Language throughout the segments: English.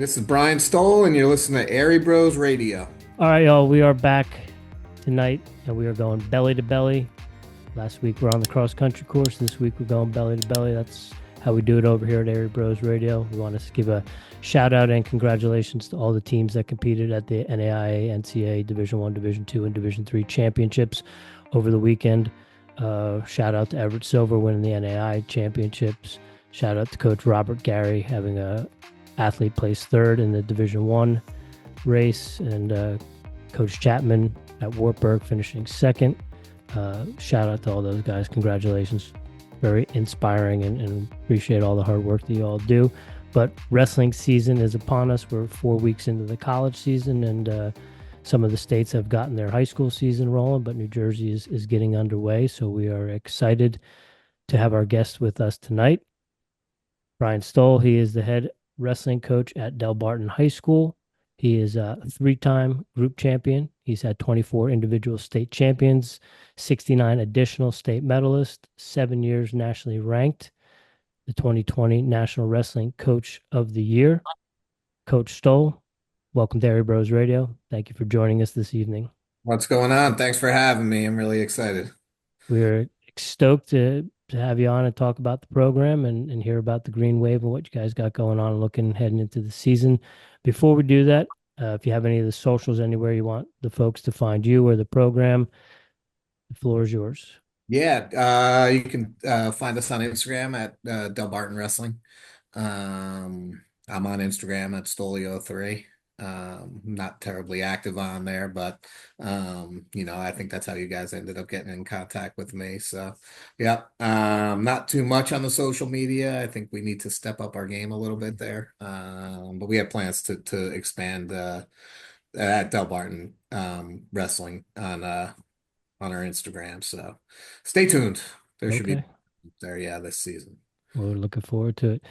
This is Bryan Stoll, and you're listening to Airey Bros Radio. All right, y'all, we are back tonight, and we are going belly to belly. Last week, we're on the cross-country course. This week, we're going belly to belly. That's how we do it over here at Airey Bros Radio. We want to give a shout-out and congratulations to all the teams that competed at the NAIA, NCAA Division I, Division II, and Division III championships over the weekend. Shout-out to Everett Silver winning the NAIA championships. Shout-out to Coach Robert Gary having a athlete place third in the Division I race, and Coach Chapman at Wartburg finishing second. Shout out to all those guys. Congratulations. Very inspiring, and appreciate all the hard work that you all do. But wrestling season is upon us. We're 4 weeks into the college season, and some of the states have gotten their high school season rolling, but New Jersey is getting underway. So we are excited to have our guest with us tonight. Bryan Stoll, he is the head wrestling coach at Delbarton High School. He is a three-time group champion. He's had 24 individual state champions, 69 additional state medalists, 7 years nationally ranked, the 2020 National Wrestling Coach of the Year. Coach Stoll, welcome to Airey Bros Radio. Thank you for joining us this evening. What's going on? Thanks for having me. I'm really excited. We're stoked to have you on and talk about the program and hear about the Green Wave and what you guys got going on heading into the season. Before we do that, if you have any of the socials anywhere you want the folks to find you or the program, the floor is yours. Yeah, you can find us on Instagram at Delbarton Wrestling. I'm on Instagram at Stolio3. Not terribly active on there, but I think that's how you guys ended up getting in contact with me. So yeah, not too much on the social media. I think we need to step up our game a little bit there. But we have plans to expand at Delbarton Wrestling on our Instagram. So stay tuned. There should be there, this season. We're looking forward to it.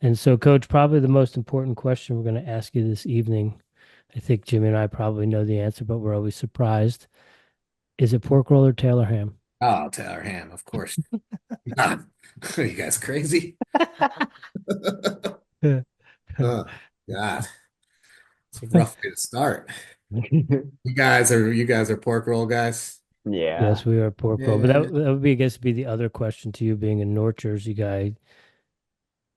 And so, Coach, probably the most important question we're going to ask you this evening, I think Jimmy and I probably know the answer, but we're always surprised. Is it pork roll or Taylor ham? Oh, Taylor ham, of course. Are you guys crazy? Oh, God. It's a rough way to start. You guys are pork roll guys? Yeah. Yes, we are pork roll. But that would be, I guess, be the other question to you, being a North Jersey guy.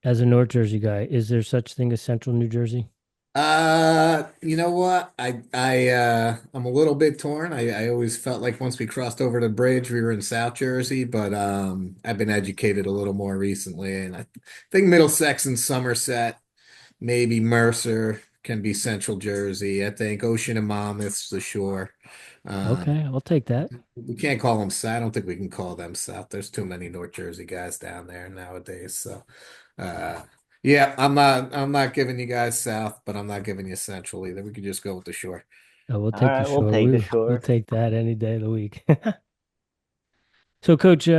As a North Jersey guy, is there such thing as Central New Jersey? You know what? I'm a little bit torn. I always felt like once we crossed over the bridge, we were in South Jersey, but I've been educated a little more recently, and I think Middlesex and Somerset, maybe Mercer can be Central Jersey. I think Ocean and Monmouth's the shore. Okay, I'll take that. We can't call them South. I don't think we can call them South. There's too many North Jersey guys down there nowadays. So, yeah, I'm not giving you guys South, but I'm not giving you Central either. We could just go with the shore. We'll take All the right, shore. we'll take the shore. We'll take that any day of the week. So, Coach,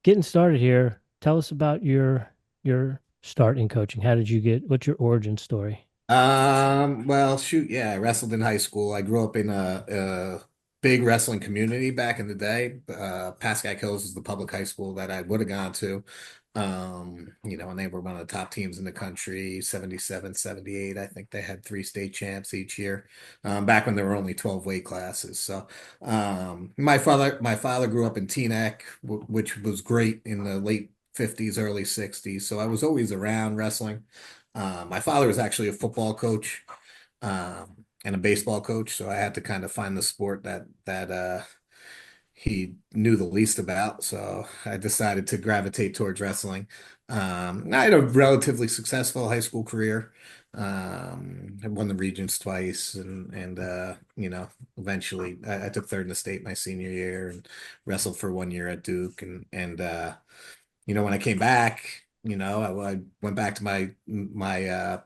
getting started here, tell us about your start in coaching. What's your origin story? Well, shoot, yeah, I wrestled in high school. I grew up in a big wrestling community back in the day. Pascack Hills is the public high school that I would have gone to. And they were one of the top teams in the country, 77, 78. I think they had 3 state champs each year, back when there were only 12 weight classes. So, my father grew up in Teaneck, which was great in the late 50s, early 60s. So I was always around wrestling. My father was actually a football coach, and a baseball coach, so I had to kind of find the sport that he knew the least about. So I decided to gravitate towards wrestling. I had a relatively successful high school career. I won the regions twice, and eventually I took third in the state my senior year and wrestled for 1 year at Duke, and when I came back, I went back to my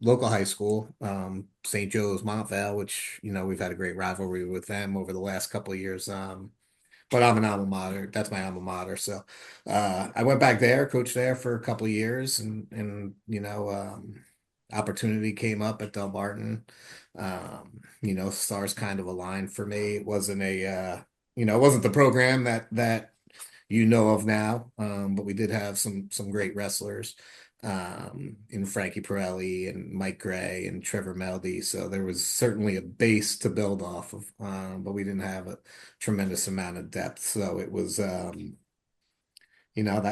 local high school, St. Joe's Montvale, which we've had a great rivalry with them over the last couple of years. But I'm an alma mater. That's my alma mater. So I went back there, coached there for a couple of years, and opportunity came up at Delbarton. Stars kind of aligned for me. It wasn't it wasn't the program that of now, but we did have some great wrestlers. in Frankie Perrelli and Mike Gray and Trevor Meldy. So there was certainly a base to build off of, but we didn't have a tremendous amount of depth. So it was, that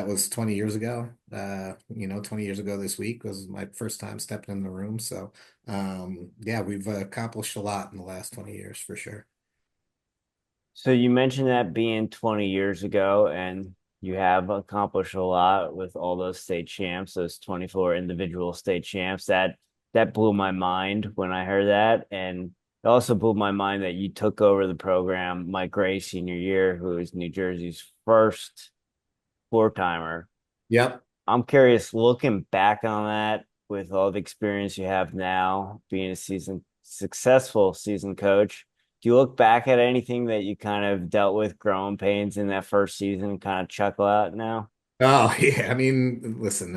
was 20 years ago. 20 years ago this week was my first time stepping in the room. So, yeah, we've accomplished a lot in the last 20 years for sure. So you mentioned that being 20 years ago, and you have accomplished a lot with all those state champs, those 24 individual state champs. That blew my mind when I heard that. And it also blew my mind that you took over the program Mike Gray senior year, who is New Jersey's first four-timer. Yep. I'm curious, looking back on that with all the experience you have now, being a successful season coach, do you look back at anything that you kind of dealt with growing pains in that first season and kind of chuckle out now? Oh, yeah. I mean, listen,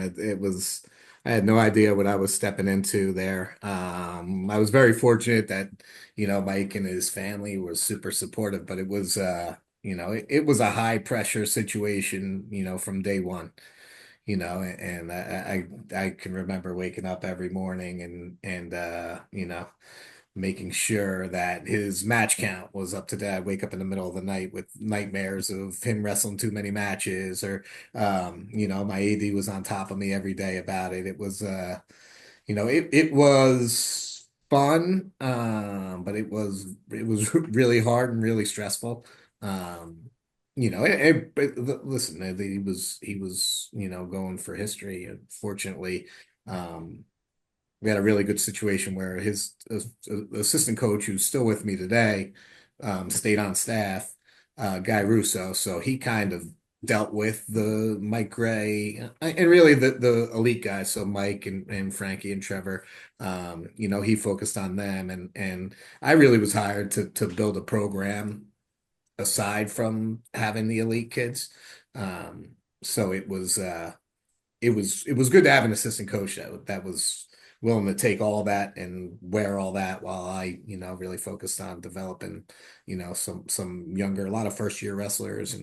I had no idea what I was stepping into there. I was very fortunate that, Mike and his family were super supportive, but it was a high pressure situation, from day one, and I can remember waking up every morning and making sure that his match count was up to date. I'd wake up in the middle of the night with nightmares of him wrestling too many matches, or my AD was on top of me every day about it. It was it was fun, but it was really hard and really stressful. Listen, he was going for history, and fortunately, um, we had a really good situation where his assistant coach, who's still with me today, stayed on staff, Guy Russo. So he kind of dealt with the Mike Gray and really the elite guys. So Mike and Frankie and Trevor, he focused on them, and I really was hired to build a program aside from having the elite kids. So it was good to have an assistant coach that was willing to take all that and wear all that while I, really focused on developing, some younger, a lot of first year wrestlers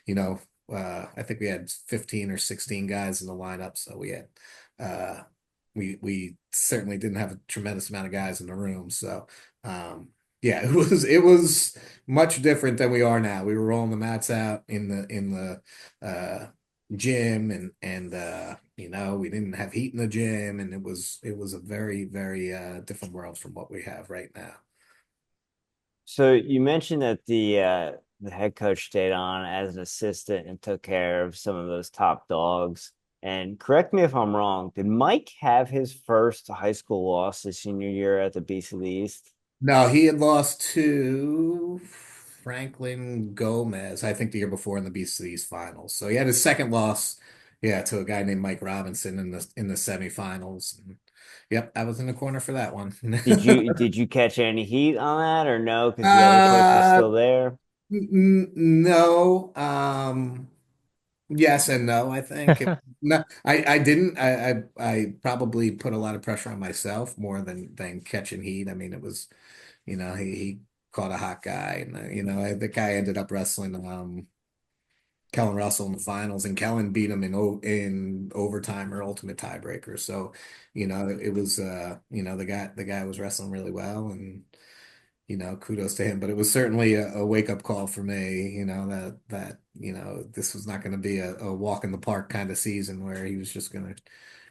you know, I think we had 15 or 16 guys in the lineup. So uh, we certainly didn't have a tremendous amount of guys in the room. So, yeah, it was much different than we are now. We were rolling the mats out in the gym and we didn't have heat in the gym, and it was a very, very different world from what we have right now. So you mentioned that the head coach stayed on as an assistant and took care of some of those top dogs. And correct me if I'm wrong, did Mike have his first high school loss his senior year at the Beast of the East? No, he had lost to Franklin Gomez, I think the year before in the BC's finals. So he had his second loss, yeah, to a guy named Mike Robinson in the semifinals. And, yep, I was in the corner for that one. Did you catch any heat on that or no? Because the other coach was Uh, still there. no. Yes and no, I think. No, I didn't. I probably put a lot of pressure on myself more than catching heat. I mean, it was, he caught a hot guy, and the guy ended up wrestling Kellen Russell in the finals, and Kellen beat him in overtime or ultimate tiebreaker. So, it was the guy was wrestling really well, and kudos to him. But it was certainly a wake-up call for me, that this was not going to be a walk in the park kind of season where he was just going to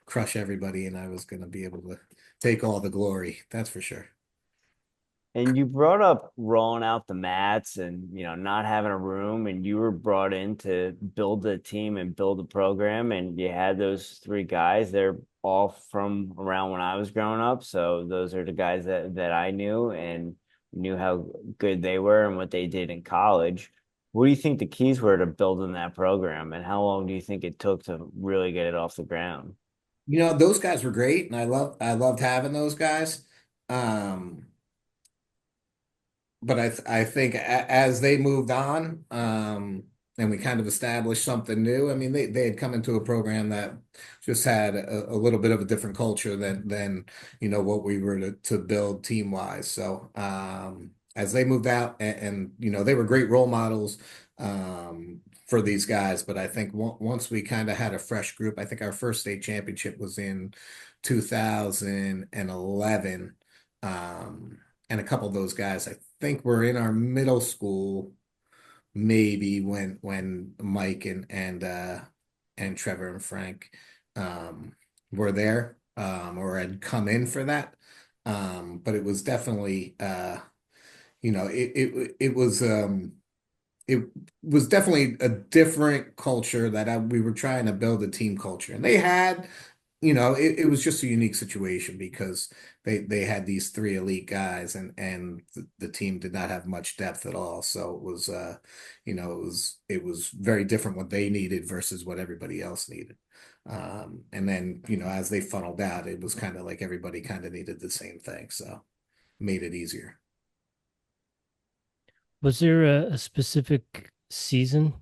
crush everybody and I was going to be able to take all the glory. That's for sure. And you brought up rolling out the mats and not having a room, and you were brought in to build the team and build the program, and you had those three guys. They're all from around when I was growing up, so those are the guys that I knew and knew how good they were and what they did in college. What do you think the keys were to building that program, and how long do you think it took to really get it off the ground? Those guys were great, and I loved having those guys. Um, but I think as they moved on, and we kind of established something new. I mean, they had come into a program that just had a little bit of a different culture than what we were to build team wise. So as they moved out, and they were great role models for these guys. But I think once we kind of had a fresh group, I think our first state championship was in 2011. And a couple of those guys, I think, were in our middle school maybe when Mike and Trevor and Frank were there or had come in for that. But it was definitely it was definitely a different culture that we were trying to build a team culture. And they had, it was just a unique situation because they had these three elite guys and the team did not have much depth at all. So it was it was very different what they needed versus what everybody else needed. And then, as they funneled out, it was kind of like everybody kind of needed the same thing. So made it easier. Was there a specific season?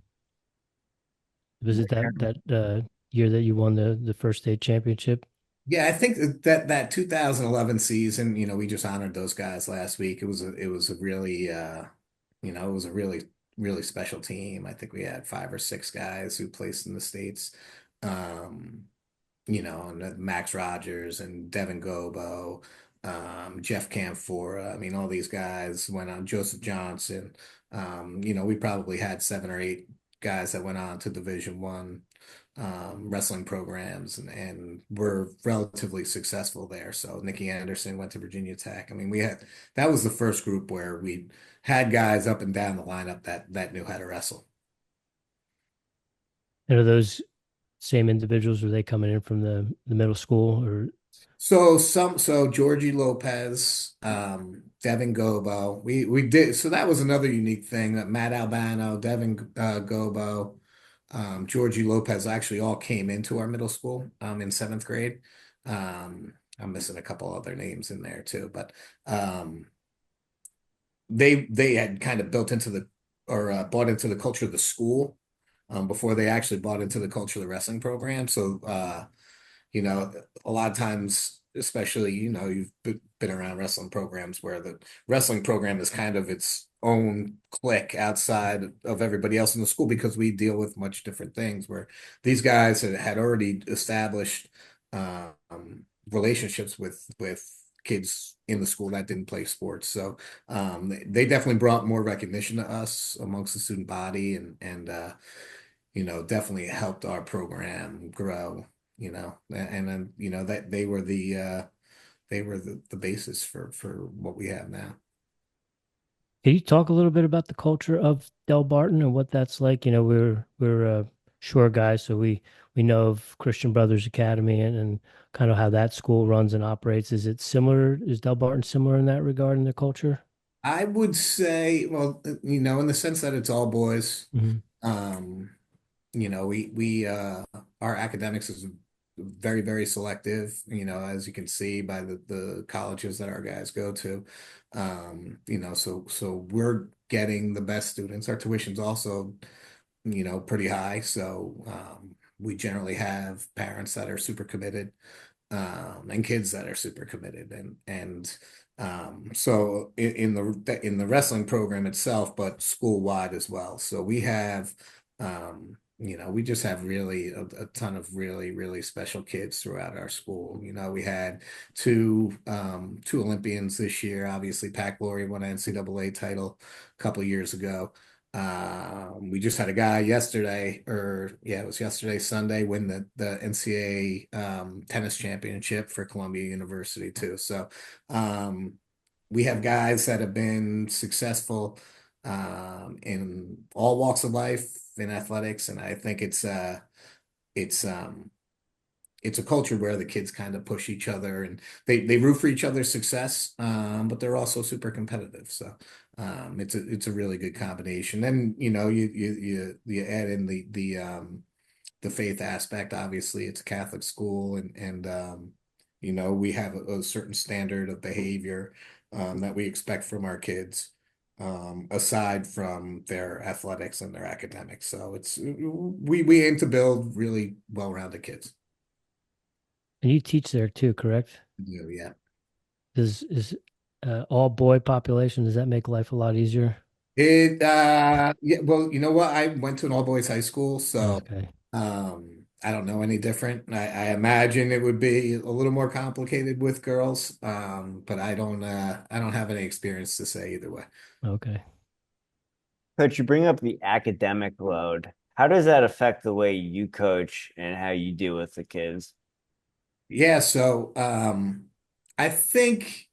Was it that year that you won the first state championship? Yeah, I think that 2011 season, we just honored those guys last week. It was a really it was a really special team. I think we had five or six guys who placed in the states. Um, and Max Rogers and Devin Gobo, Jeff Camphora. I mean, all these guys went on. Joseph Johnson. We probably had seven or eight guys that went on to Division 1 wrestling programs and were relatively successful there. So Nikki Anderson went to Virginia Tech. I mean, that was the first group where we had guys up and down the lineup that knew how to wrestle. And are those same individuals? Were they coming in from the middle school or? So Georgie Lopez, Devin Gobo, we did so that was another unique thing that Matt Albano, Devin Gobo, Georgie Lopez actually all came into our middle school in seventh grade. I'm missing a couple other names in there too, but they had kind of built into the or bought into the culture of the school before they actually bought into the culture of the wrestling program. So a lot of times, especially, you've been around wrestling programs where the wrestling program is kind of its own clique outside of everybody else in the school because we deal with much different things where these guys had already established relationships with kids in the school that didn't play sports. So they definitely brought more recognition to us amongst the student body and definitely helped our program grow, and then, that they were the basis for what we have now. Can you talk a little bit about the culture of Delbarton and what that's like? We're shore guys, so we know of Christian Brothers Academy and kind of how that school runs and operates. Is it similar? Is Delbarton similar in that regard in their culture? I would say, well, in the sense that it's all boys. Hmm. um, we our academics is very, very selective, as you can see by the colleges that our guys go to. So we're getting the best students. Our tuition's also, pretty high. So we generally have parents that are super committed, and kids that are super committed. So in the wrestling program itself, but school wide as well. So we have we just have really a ton of really, really special kids throughout our school. We had two Olympians this year. Obviously, Pat Glory won an NCAA title a couple of years ago. We just had a guy yesterday, or yeah, it was yesterday, Sunday, win the NCAA tennis championship for Columbia University too. So we have guys that have been successful in all walks of life in athletics, and I think it's it's a culture where the kids kind of push each other and they root for each other's success, but they're also super competitive. So it's a really good combination. Then you add in the faith aspect. Obviously, it's a Catholic school, and we have a certain standard of behavior that we expect from our kids, aside from their athletics and their academics. So we aim to build really well-rounded kids. And you teach there too, correct? Yeah, yeah. Is all boy population? Does that make life a lot easier? Yeah, well, you know what? I went to an all boys high school, so Okay. I don't know any different. I imagine it would be a little more complicated with girls, but I don't have any experience to say either way. Okay. Coach, you bring up the academic load. How does that affect the way you coach and how you deal with the kids? Yeah, so I think.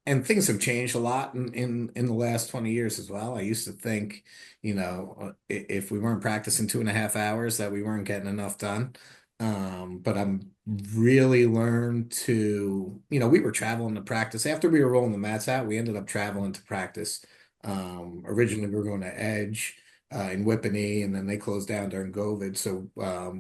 And things have changed a lot in the last 20 years as well. I used to think, if we weren't practicing 2.5 hours, that we weren't getting enough done. But I'm really learned to, we were traveling to practice. After we were rolling the mats out, we ended up traveling to practice. Originally, we were going to Edge in Whippany, and then they closed down during COVID. So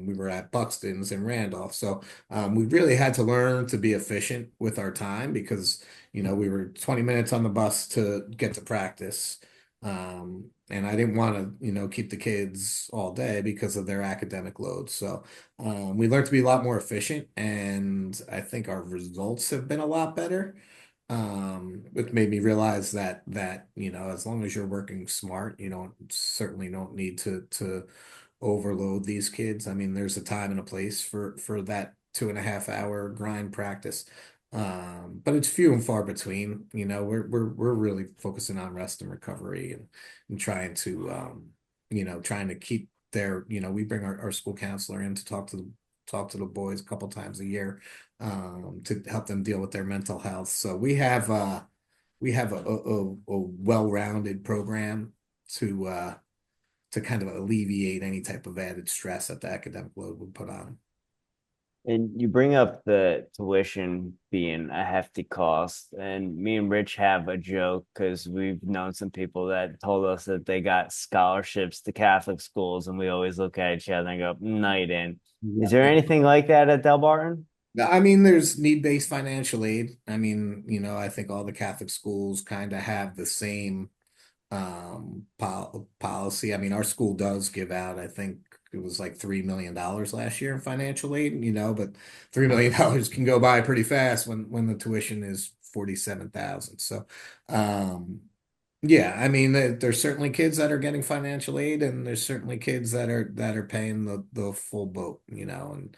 we were at Buxton's and Randolph. So we really had to learn to be efficient with our time because we were 20 minutes on the bus to get to practice. And I didn't want to, keep the kids all day because of their academic load. So we learned to be a lot more efficient, and I think our results have been a lot better. Which made me realize that as long as you're working smart, you don't certainly don't need to overload these kids. I mean, there's a time and a place for that 2.5 hour grind practice. But it's few and far between. We're really focusing on rest and recovery and trying to trying to keep we bring our school counselor in to talk to the boys a couple times a year to help them deal with their mental health. So we have a well-rounded program to kind of alleviate any type of added stress that the academic load would put on them. And you bring up the tuition being a hefty cost. And me and Rich have a joke because we've known some people that told us that they got scholarships to Catholic schools, and we always look at each other and go, night in. Is there Yeah. anything like that at Delbarton? No, I mean, there's need-based financial aid. I mean, I think all the Catholic schools kind of have the same policy. I mean, our school does give out, I think it was like $3 million last year in financial aid, but $3 million can go by pretty fast when the tuition is 47,000. So, yeah, I mean, there's certainly kids that are getting financial aid, and there's certainly kids that are paying the full boat, and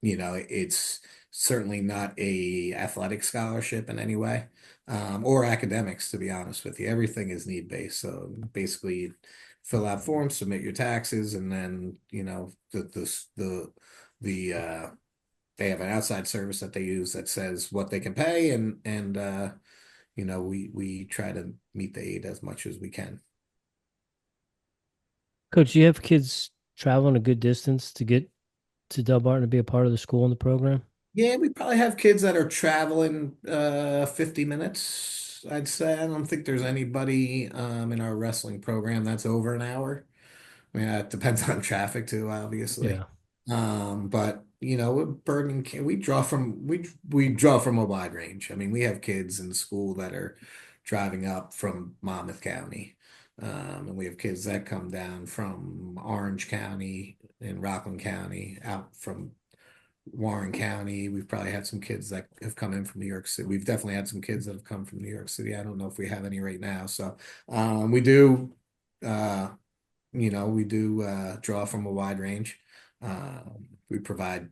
it's certainly not a athletic scholarship in any way, or academics, to be honest with you. Everything is need based. So basically, you fill out forms, submit your taxes, and then the they have an outside service that they use that says what they can pay, and we try to meet the aid as much as we can. Coach, you have kids traveling a good distance to get to Delbarton to be a part of the school and the program? Yeah, we probably have kids that are traveling 50 minutes, I'd say. I don't think there's anybody in our wrestling program that's over an hour. I mean, it depends on traffic too, obviously. Yeah. But with Bergen, we draw from a wide range. I mean, we have kids in school that are driving up from Monmouth County. And we have kids that come down from Orange County and Rockland County, out from Warren County. We've probably had some kids that have come in from New York City. We've definitely had some kids that have come from New York City. I don't know if we have any right now. So we do, uh, draw from a wide range. We provide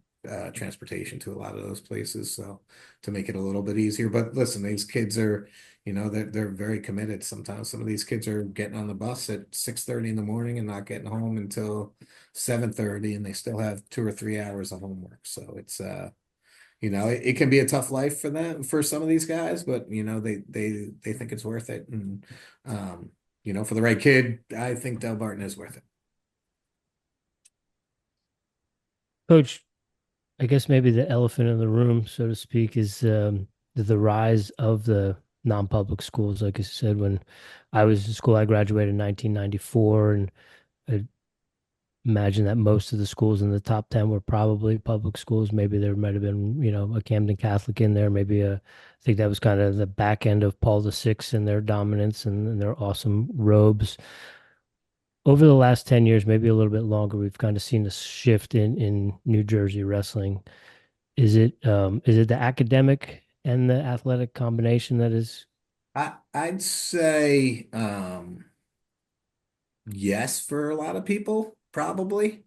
transportation to a lot of those places, so to make it a little bit easier. But listen, these kids are, they're very committed. Sometimes some of these kids are getting on the bus at 6:30 in the morning and not getting home until 7:30, and they still have 2 or 3 hours of homework. So it's it can be a tough life for them, for some of these guys, but they think it's worth it. And for the right kid, I think Delbarton is worth it. Coach, I guess maybe the elephant in the room, so to speak, is the rise of the non-public schools. Like I said, when I was in school, I graduated in 1994, and I imagine that most of the schools in the top 10 were probably public schools. Maybe there might have been, a Camden Catholic in there. I think that was kind of the back end of Paul VI and their dominance and their awesome robes. Over the last 10 years, maybe a little bit longer, we've kind of seen a shift in New Jersey wrestling. Is it the academic and the athletic combination that is I'd say yes for a lot of people, probably.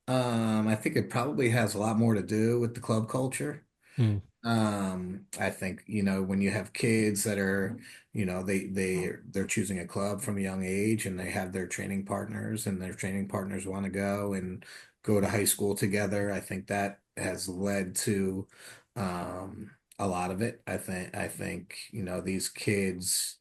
I think it probably has a lot more to do with the club culture. Hmm. I think, when you have kids that are, they're choosing a club from a young age and they have their training partners and their training partners want to go and go to high school together. I think that has led to a lot of it. I think, these kids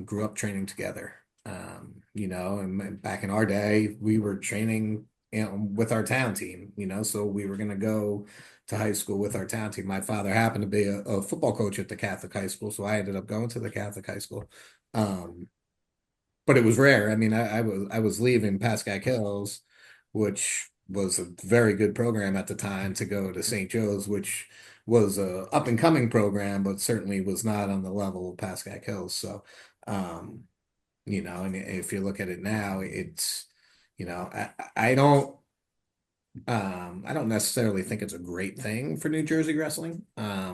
grew up training together. And back in our day, we were training, with our town team, so we were going to go to high school with our town team. My father happened to be a football coach at the Catholic high school, so I ended up going to the Catholic high school. Um, but it was rare. I mean, I was leaving Pascack Hills, which was a very good program at the time, to go to St. Joe's, which was a up and coming program, but certainly was not on the level of Pascack Hills. So, um, and if you look at it now, it's, I don't necessarily think it's a great thing for New Jersey wrestling. I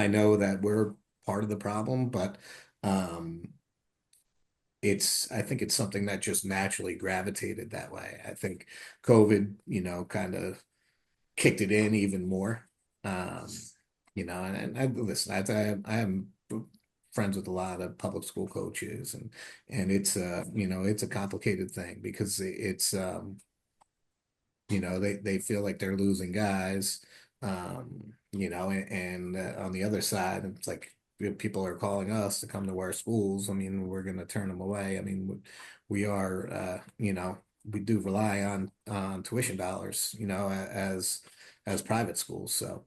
know that we're part of the problem, but um, I think it's something that just naturally gravitated that way. I think COVID, kind of kicked it in even more. Um, and I listen, I am friends with a lot of public school coaches, and it's a complicated thing because they feel like they're losing guys, and on the other side, it's like, people are calling us to come to our schools. I mean, we're going to turn them away. I mean, we are, we do rely on tuition dollars, as private schools. So,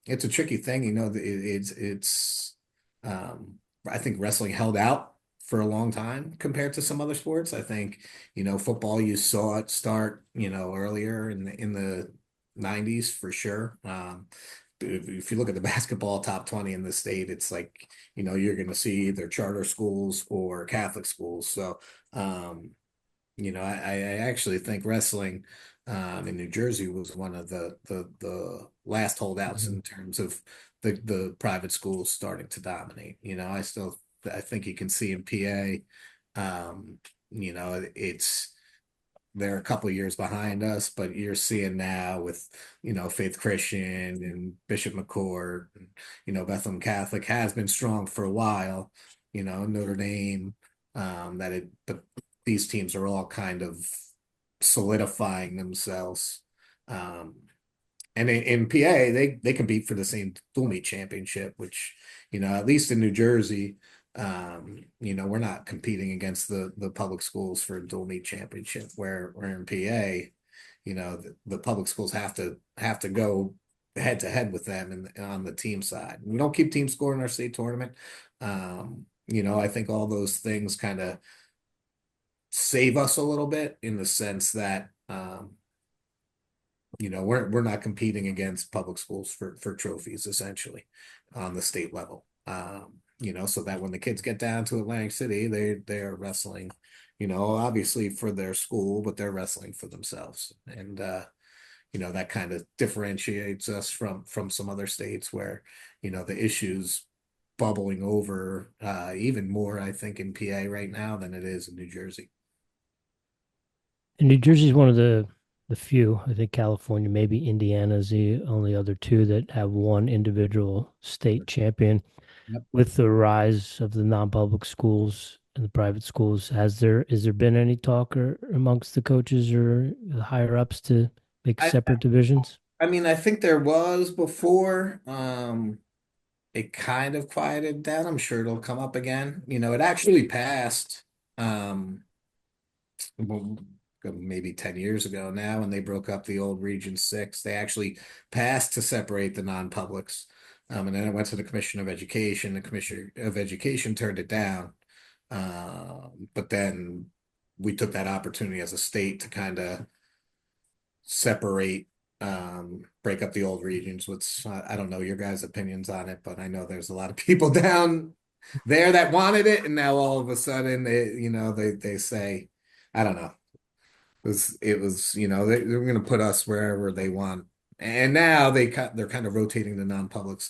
it's a tricky thing. Um, I think wrestling held out for a long time compared to some other sports. I think, football, you saw it start, earlier in the 90s for sure. If you look at the basketball top 20 in the state, it's like, you're going to see either charter schools or Catholic schools. So, I actually think wrestling in New Jersey was one of the last holdouts Mhm. in terms of the private schools starting to dominate. I think you can see in PA, it's they're a couple of years behind us, but you're seeing now with, Faith Christian and Bishop McCord, and, Bethlehem Catholic has been strong for a while, Notre Dame, but these teams are all kind of solidifying themselves. Um, and in PA, they compete for the same dual meet championship, which, at least in New Jersey, we're not competing against the public schools for dual meet championship, where in PA, the public schools have to go head to head with them on the team side. We don't keep team score in our state tournament. I think all those things kind of save us a little bit in the sense that, we're not competing against public schools for trophies essentially on the state level. So that when the kids get down to Atlantic City, they're wrestling, obviously for their school, but they're wrestling for themselves. And that kind of differentiates us from some other states where, the issues bubbling over even more, I think, in PA right now than it is in New Jersey. And New Jersey is one of the few. I think California, maybe Indiana is the only other two that have one individual state champion. Yep. With the rise of the non-public schools and the private schools, has there been any talk or amongst the coaches or the higher ups to make I separate divisions? I mean, I think there was before. It kind of quieted down. I'm sure it'll come up again. It actually passed um well, maybe 10 years ago now when they broke up the old Region 6. They actually passed to separate the non-publics. And then it went to the Commissioner of Education. The Commissioner of Education turned it down. But then we took that opportunity as a state to kind of separate, break up the old regions, which I don't know your guys' opinions on it, but I know there's a lot of people down there that wanted it, and now all of a sudden they say, I don't know. It was they're going to put us wherever they want, and now they're kind of rotating the non-publics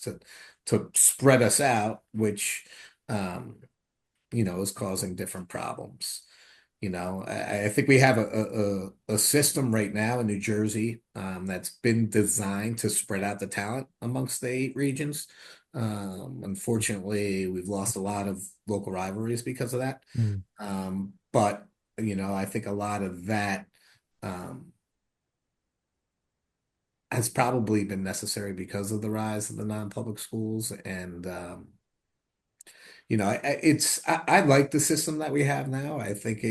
to spread us out, which um, is causing different problems. I think we have a system right now in New Jersey that's been designed to spread out the talent amongst the 8 regions. Unfortunately, we've lost a lot of local rivalries because of that. Mm. But I think a lot of that um, has probably been necessary because of the rise of the non-public schools. And I like the system that we have now. I think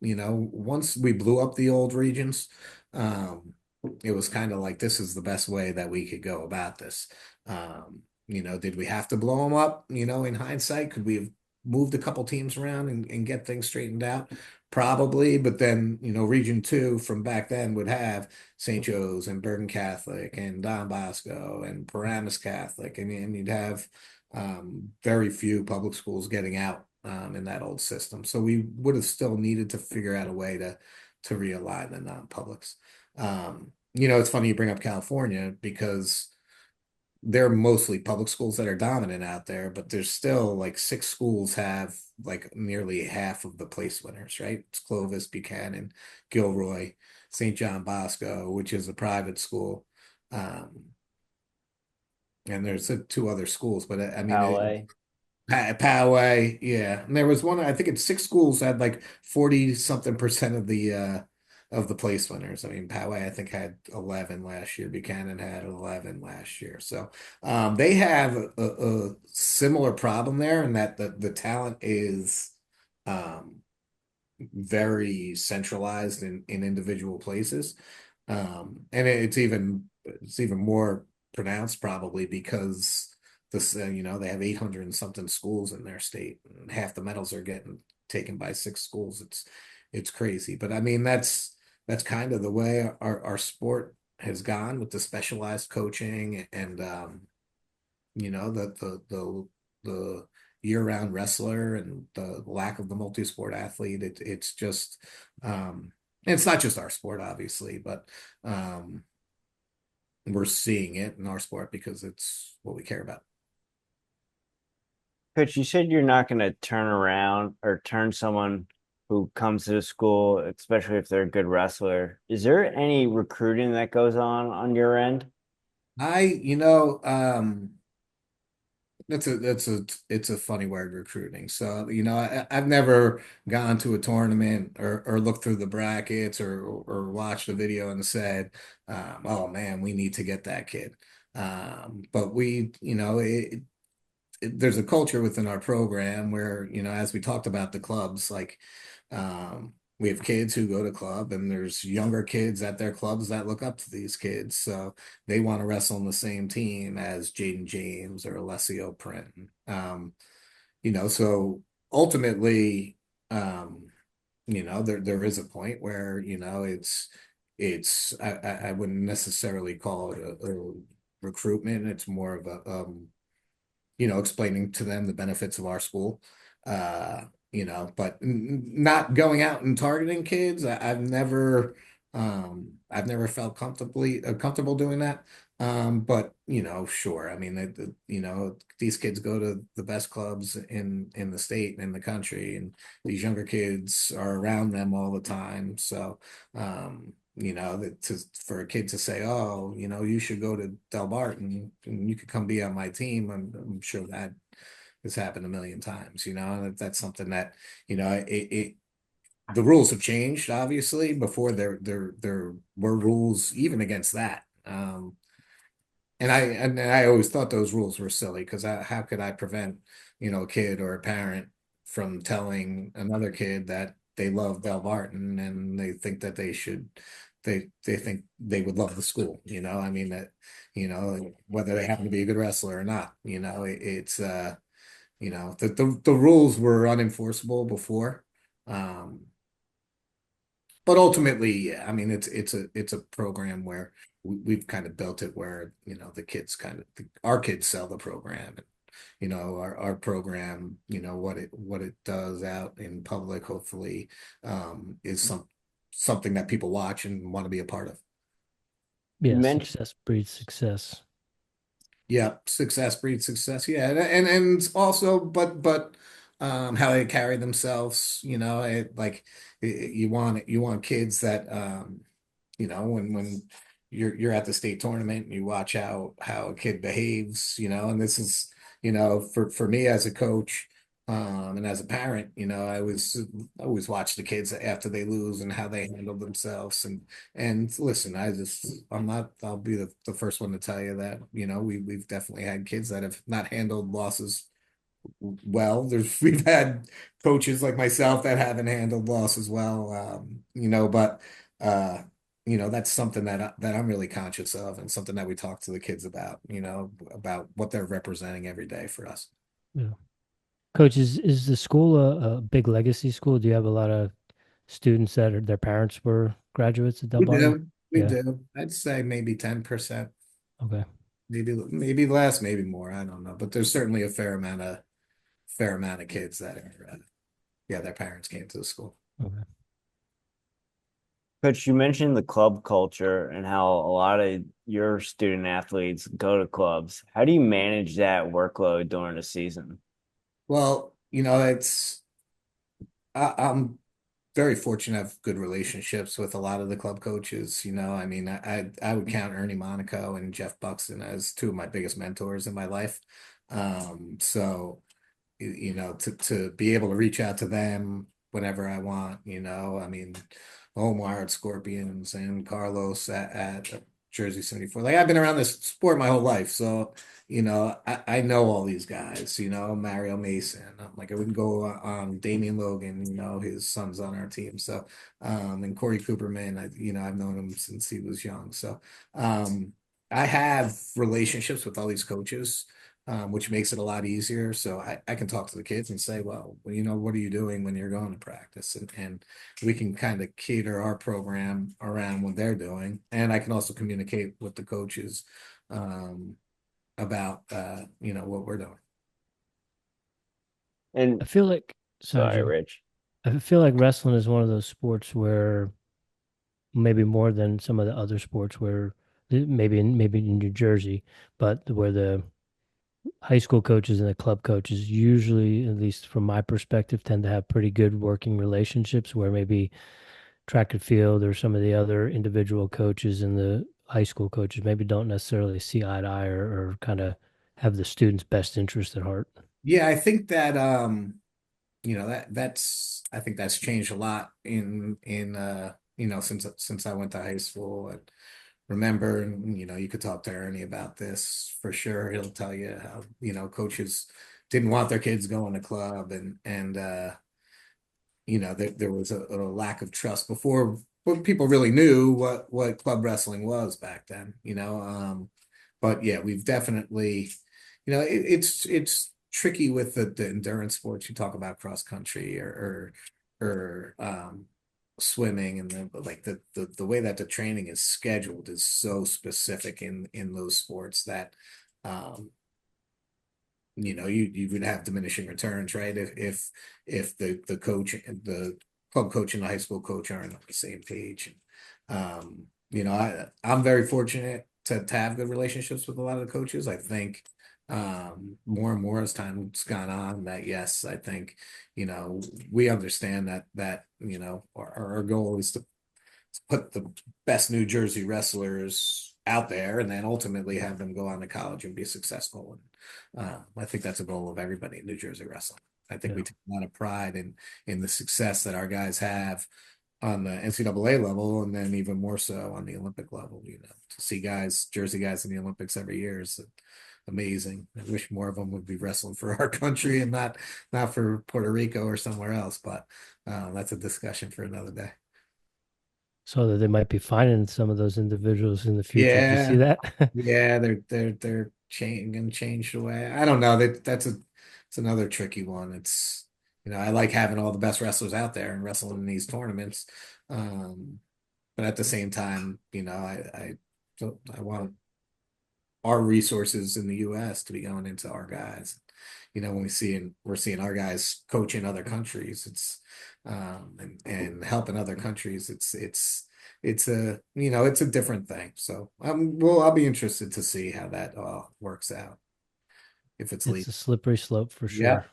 once we blew up the old regions, um, it was kind of like this is the best way that we could go about this. Did we have to blow them up? In hindsight, could we have moved a couple teams around and get things straightened out? Probably, but then, Region 2 from back then would have St. Joe's and Bergen Catholic and Don Bosco and Paramus Catholic, and you'd have very few public schools getting out in that old system. So we would have still needed to figure out a way to realign the non-publics. It's funny you bring up California because they're mostly public schools that are dominant out there, but there's still like 6 schools have like nearly half of the place winners, right? It's Clovis, Buchanan, Gilroy, St. John Bosco, which is a private school. Um, and there's 2 other schools, but I mean, Poway. Poway, yeah. And there was one, I think it's 6 schools that had like 40 something percent of the place winners. I mean, Poway, I think, had 11 last year. Buchanan had 11 last year. So they have a similar problem there, in that the talent is um, very centralized in individual places. And it's even more pronounced probably because they have 800 and something schools in their state, and half the medals are getting taken by 6 schools. It's crazy, but I mean that's kind of the way our sport has gone with the specialized coaching and the year-round wrestler and the lack of the multi-sport athlete. It's just it's not just our sport, obviously, but we're seeing it in our sport because it's what we care about. Coach, you said you're not going to turn around or turn someone who comes to the school, especially if they're a good wrestler. Is there any recruiting that goes on your end? I, you know, it's a funny word, recruiting. So, I've never gone to a tournament or looked through the brackets or watched a video and said, oh man, we need to get that kid. But there's a culture within our program where, as we talked about the clubs, like we have kids who go to club, and there's younger kids at their clubs that look up to these kids. So they want to wrestle on the same team as Jaden James or Alessio Prin. So ultimately, there is a point where, I wouldn't necessarily call it a recruitment. It's more of a explaining to them the benefits of our school. But not going out and targeting kids. I've never felt comfortable doing that. But sure. I mean, these kids go to the best clubs in the state and in the country, and these younger kids are around them all the time. So, for a kid to say, oh, you should go to Delbarton and you could come be on my team. I'm sure that has happened a million times. That's something that, the rules have changed, obviously. Before there were rules even against that. And I always thought those rules were silly, because how could I prevent, a kid or a parent from telling another kid that they love Delbarton and they think that they think they would love the school, I mean that, whether they happen to be a good wrestler or not, it's the rules were unenforceable before. Um, but ultimately, yeah, I mean, it's a program where we've kind of built it where, the kids our kids sell the program, and, our program, what it does out in public, hopefully, is something that people watch and want to be a part of. You Yeah, mentioned success breeds success. Yeah, success breeds success. Yeah, and also, how they carry themselves. Like you want kids that when you're at the state tournament and you watch how a kid behaves. And this is for me as a coach. And as a parent, I always watch the kids after they lose and how they handle themselves. And listen, I'll be the first one to tell you that, we've definitely had kids that have not handled losses well. We've had coaches like myself that haven't handled losses well. But that's something that I'm really conscious of and something that we talk to the kids about, about what they're representing every day for us. Yeah. Coach, is the school a big legacy school? Do you have a lot of students that their parents were graduates at We Delbarton? do. We Yeah. do. I'd say maybe 10%, Okay. maybe less, maybe more. I don't know. But there's certainly a fair amount of kids that are, yeah, their parents came to the school. Okay. Coach, you mentioned the club culture and how a lot of your student athletes go to clubs. How do you manage that workload during the season? Well, I'm very fortunate to have good relationships with a lot of the club coaches. I mean, I would count Ernie Monaco and Jeff Buxton as two of my biggest mentors in my life. So to be able to reach out to them whenever I want. I mean, Omar at Scorpions and Carlos at Jersey 74. Like I've been around this sport my whole life, so I know all these guys. Mario Mason. Like I wouldn't go on Damian Logan. His son's on our team. So and Corey Cooperman. I've known him since he was young. So I have relationships with all these coaches, which makes it a lot easier. So I can talk to the kids and say, well, what are you doing when you're going to practice? And we can kind of cater our program around what they're doing. And I can also communicate with the coaches about, what we're doing. And I feel like, sorry, sorry, Joe. Rich. I feel like wrestling is one of those sports where maybe more than some of the other sports where maybe in New Jersey, but where the high school coaches and the club coaches usually, at least from my perspective, tend to have pretty good working relationships where maybe track and field or some of the other individual coaches and the high school coaches maybe don't necessarily see eye to eye or kind of have the students' best interest at heart. Yeah, I think that I think that's changed a lot in since I went to high school. And remember, you could talk to Ernie about this for sure. He'll tell you how, coaches didn't want their kids going to club and there was a lack of trust before when people really knew what club wrestling was back then. But yeah, we've definitely, it's tricky with the endurance sports. You talk about cross country or swimming, and the way that the training is scheduled is so specific in those sports that um you would have diminishing returns, right? If the coach and the club coach and the high school coach aren't on the same page. I'm very fortunate to have good relationships with a lot of the coaches. I think more and more as time's gone on that yes, I think we understand that our goal is to put the best New Jersey wrestlers out there and then ultimately have them go on to college and be successful. And I think that's a goal of everybody in New Jersey wrestling. I think Yeah. we take a lot of pride in the success that our guys have on the NCAA level, and then even more so on the Olympic level. To see Jersey guys in the Olympics every year is amazing. I wish more of them would be wrestling for our country and not for Puerto Rico or somewhere else. But that's a discussion for another day. So that they might be finding some of those individuals in the future. Do you see Yeah, that? yeah, they're changed away. I don't know. It's another tricky one. I like having all the best wrestlers out there and wrestling in these tournaments. Um, but at the same time, I want our resources in the US to be going into our guys. When we're seeing our guys coach in other countries, it's and helping other countries, it's a different thing. So I'll be interested to see how that works out if it's It's legal. a slippery slope for Yeah. sure.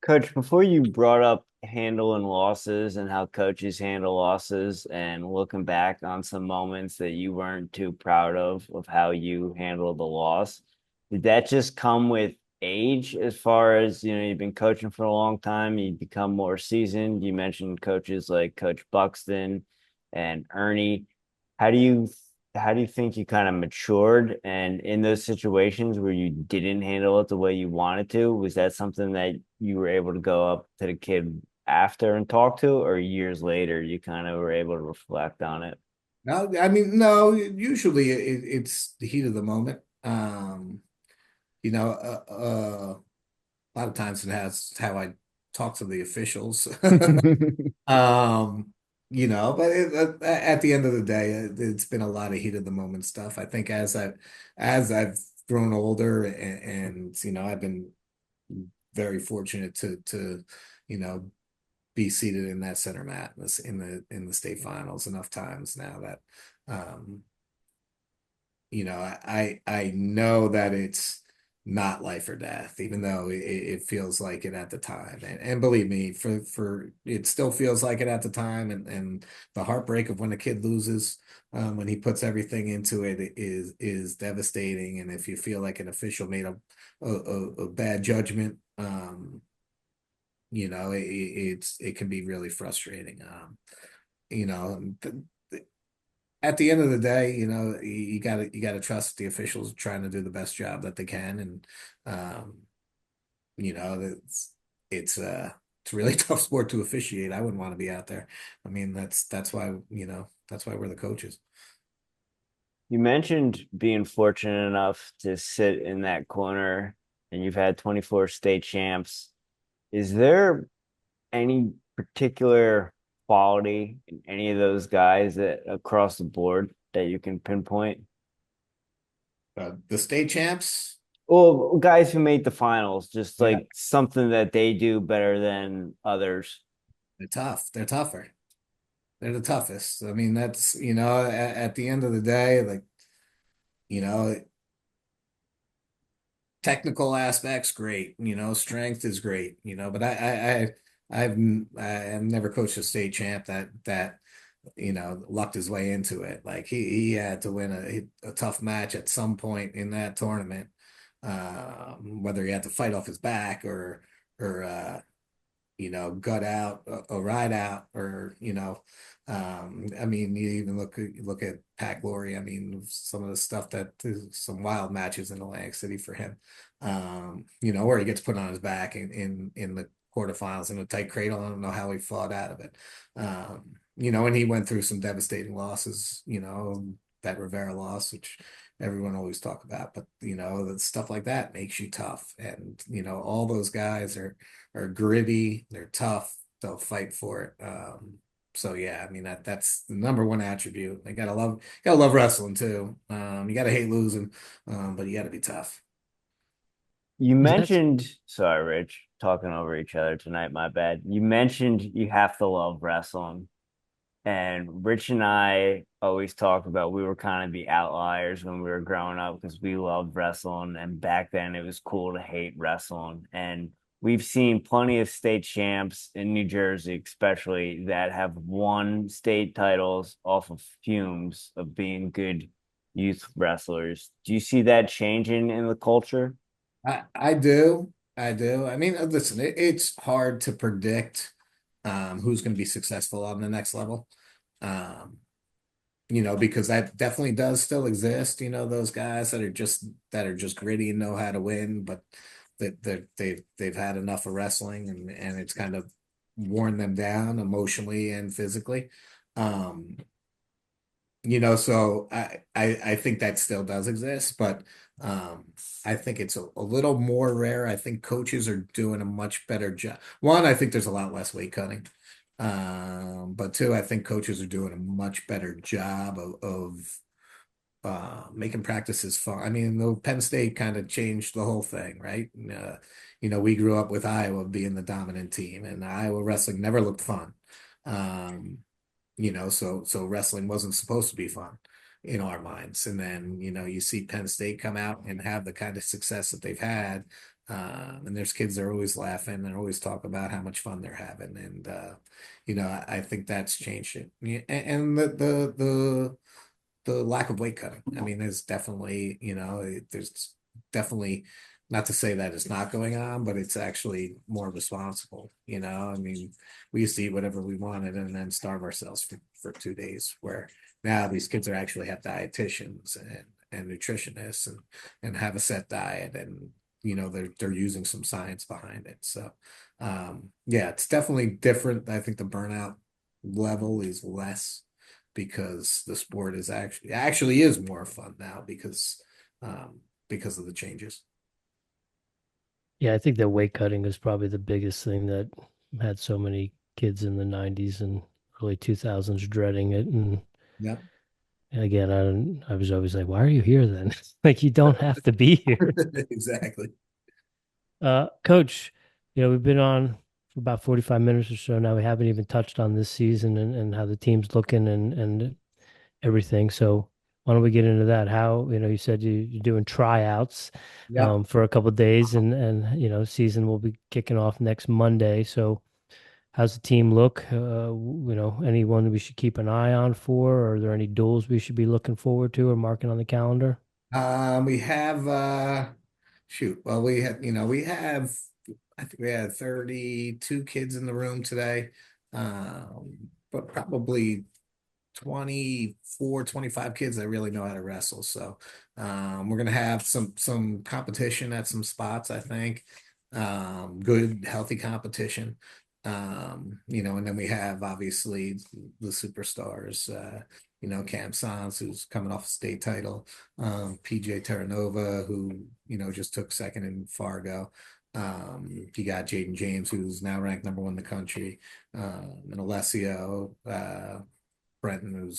Coach, before you brought up handling losses and how coaches handle losses and looking back on some moments that you weren't too proud of how you handled the loss, did that just come with age as far as, you've been coaching for a long time, you become more seasoned. You mentioned coaches like Coach Buxton and Ernie. How do you how do you think you kind of matured? And in those situations where you didn't handle it the way you wanted to, was that something that you were able to go up to the kid after and talk to, or years later you kind of were able to reflect on it? No, I mean, no, usually it's the heat of the moment. You know, a lot of times it has how I talk to the officials. Um, but at the end of the day, it's been a lot of heat of the moment stuff. I think as I've grown older and I've been very fortunate to you know be seated in that center mat in the state finals enough times now that um I know that it's not life or death, even though it feels like it at the time. And believe me, for it still feels like it at the time. And the heartbreak of when a kid loses, when he puts everything into it, is devastating. And if you feel like an official made a bad judgment, it can be really frustrating. You know, at the end of the day, you gotta trust the officials trying to do the best job that they can, and um, it's a really tough sport to officiate. I wouldn't want to be out there. I mean, that's why we're the coaches. You mentioned being fortunate enough to sit in that corner, and you've had 24 state champs. Is there any particular quality in any of those guys that across the board that you can pinpoint? The state champs, Well, guys who made the finals, just yeah, like something that they do better than others. they're tough. They're tougher. They're the toughest. I mean, that's at the end of the day, like you know, technical aspects, great. Strength is great. But I've never coached a state champ that lucked his way into it. Like he had to win a tough match at some point in that tournament, whether he had to fight off his back or gut out, a ride out, or I mean, you even look at Pat Glory. I mean, some of the stuff some wild matches in Atlantic City for him. Where he gets put on his back in the quarterfinals in a tight cradle. I don't know how he fought out of it. And he went through some devastating losses. That Rivera loss, which everyone always talk about, but the stuff like that makes you tough, and all those guys are gritty, they're tough, they'll fight for it. So yeah, I mean that's the number one attribute. I gotta love wrestling too. You gotta hate losing, but you gotta be tough. You That's mentioned, sorry, Rich, talking over each other tonight, my bad. You mentioned you have to love wrestling. And Rich and I always talk about we were kind of the outliers when we were growing up because we loved wrestling. And back then it was cool to hate wrestling. And we've seen plenty of state champs in New Jersey, especially that have won state titles off of fumes of being good youth wrestlers. Do you see that changing in the culture? I do. I do. I mean, listen, it's hard to predict who's going to be successful on the next level. Um, because that definitely does still exist. Those guys that are just gritty and know how to win, but they've had enough of wrestling and it's kind of worn them down emotionally and physically. Um, so I think that still does exist, but um, I think it's a little more rare. I think coaches are doing a much better job. One, I think there's a lot less weight cutting. But two, I think coaches are doing a much better job of making practices fun. I mean, the Penn State kind of changed the whole thing, right? We grew up with Iowa being the dominant team, and Iowa wrestling never looked fun. Um, so wrestling wasn't supposed to be fun in our minds. And then, you see Penn State come out and have the kind of success that they've had. And there's kids that are always laughing and always talk about how much fun they're having. And, I think that's changed it. Yeah, and the lack of weight cutting. I mean, there's definitely, there's definitely not to say that it's not going on, but it's actually more responsible. I mean, we used to eat whatever we wanted and then starve ourselves for 2 days, where now these kids are actually have dietitians and nutritionists and have a set diet, and they're using some science behind it. So yeah, it's definitely different. I think the burnout level is less because the sport is actually is more fun now because of the changes. Yeah, I think that weight cutting is probably the biggest thing that had so many kids in the 90s and early 2000s dreading it. Yeah, And again, I was always like, why are you here then? Like, you don't have to be here. exactly. Coach, we've been on for about 45 minutes or so now. We haven't even touched on this season and how the team's looking and everything. So why don't we get into that? How, you said you're doing tryouts Yeah. for a couple of days and season will be kicking off next Monday. So how's the team look? Anyone we should keep an eye on for? Or are there any duels we should be looking forward to or marking on the calendar? We have shoot. Well, we have I think we had 32 kids in the room today. But probably 24, 25 kids that really know how to wrestle. So we're gonna have some competition at some spots, I think. Good, healthy competition. And then we have obviously the superstars, Cam Sans, who's coming off a state title, PJ Terranova, who, just took second in Fargo. You got Jaden James, who's now ranked number one in the country, and Alessio, Brenton,